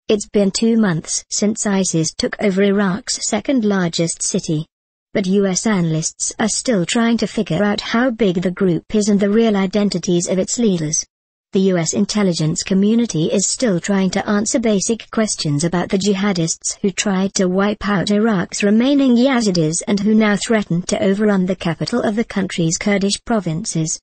It's been 2 months since ISIS took over Iraq's second-largest city. But U.S. analysts are still trying to figure out how big the group is and the real identities of its leaders. The U.S. intelligence community is still trying to answer basic questions about the jihadists who tried to wipe out Iraq's remaining Yazidis and who now threaten to overrun the capital of the country's Kurdish provinces.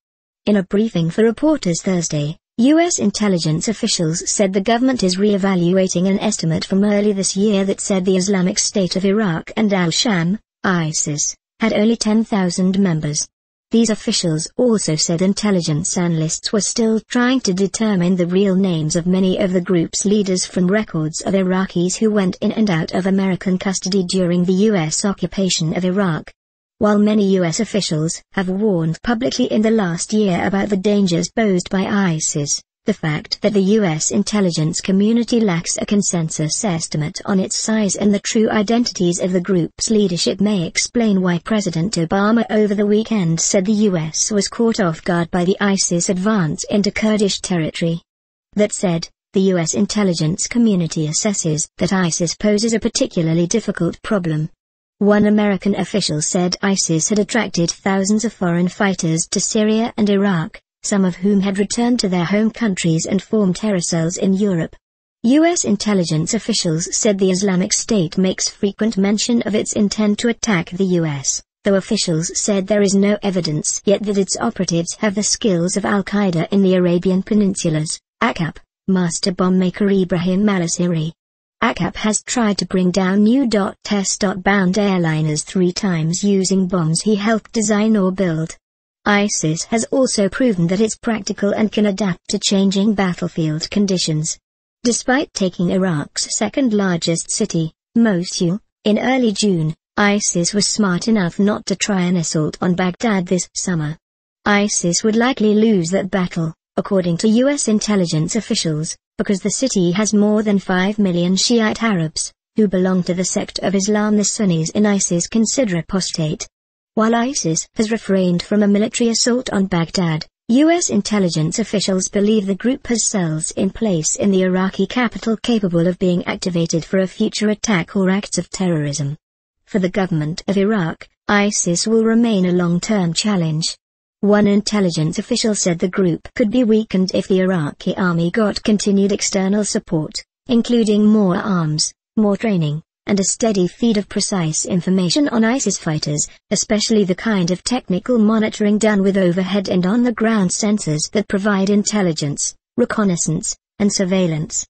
In a briefing for reporters Thursday, U.S. intelligence officials said the government is re-evaluating an estimate from early this year that said the Islamic State of Iraq and al-Sham, ISIS, had only 10,000 members. These officials also said intelligence analysts were still trying to determine the real names of many of the group's leaders from records of Iraqis who went in and out of American custody during the U.S. occupation of Iraq. While many U.S. officials have warned publicly in the last year about the dangers posed by ISIS, the fact that the U.S. intelligence community lacks a consensus estimate on its size and the true identities of the group's leadership may explain why President Obama over the weekend said the U.S. was caught off guard by the ISIS advance into Kurdish territory. That said, the U.S. intelligence community assesses that ISIS poses a particularly difficult problem. One American official said ISIS had attracted thousands of foreign fighters to Syria and Iraq, some of whom had returned to their home countries and formed terror cells in Europe. U.S. intelligence officials said the Islamic State makes frequent mention of its intent to attack the U.S., though officials said there is no evidence yet that its operatives have the skills of al-Qaeda in the Arabian Peninsulas. ACAP, master bomb maker Ibrahim al-Asiri. ACAP has tried to bring down new test-bound airliners 3 times using bombs he helped design or build. ISIS has also proven that it's practical and can adapt to changing battlefield conditions. Despite taking Iraq's second-largest city, Mosul, in early June, ISIS was smart enough not to try an assault on Baghdad this summer. ISIS would likely lose that battle, according to U.S. intelligence officials, because the city has more than 5 million Shiite Arabs, who belong to the sect of Islam the Sunnis in ISIS consider apostate. While ISIS has refrained from a military assault on Baghdad, U.S. intelligence officials believe the group has cells in place in the Iraqi capital capable of being activated for a future attack or acts of terrorism. For the government of Iraq, ISIS will remain a long-term challenge. One intelligence official said the group could be weakened if the Iraqi army got continued external support, including more arms, more training, and a steady feed of precise information on ISIS fighters, especially the kind of technical monitoring done with overhead and on-the-ground sensors that provide intelligence, reconnaissance, and surveillance.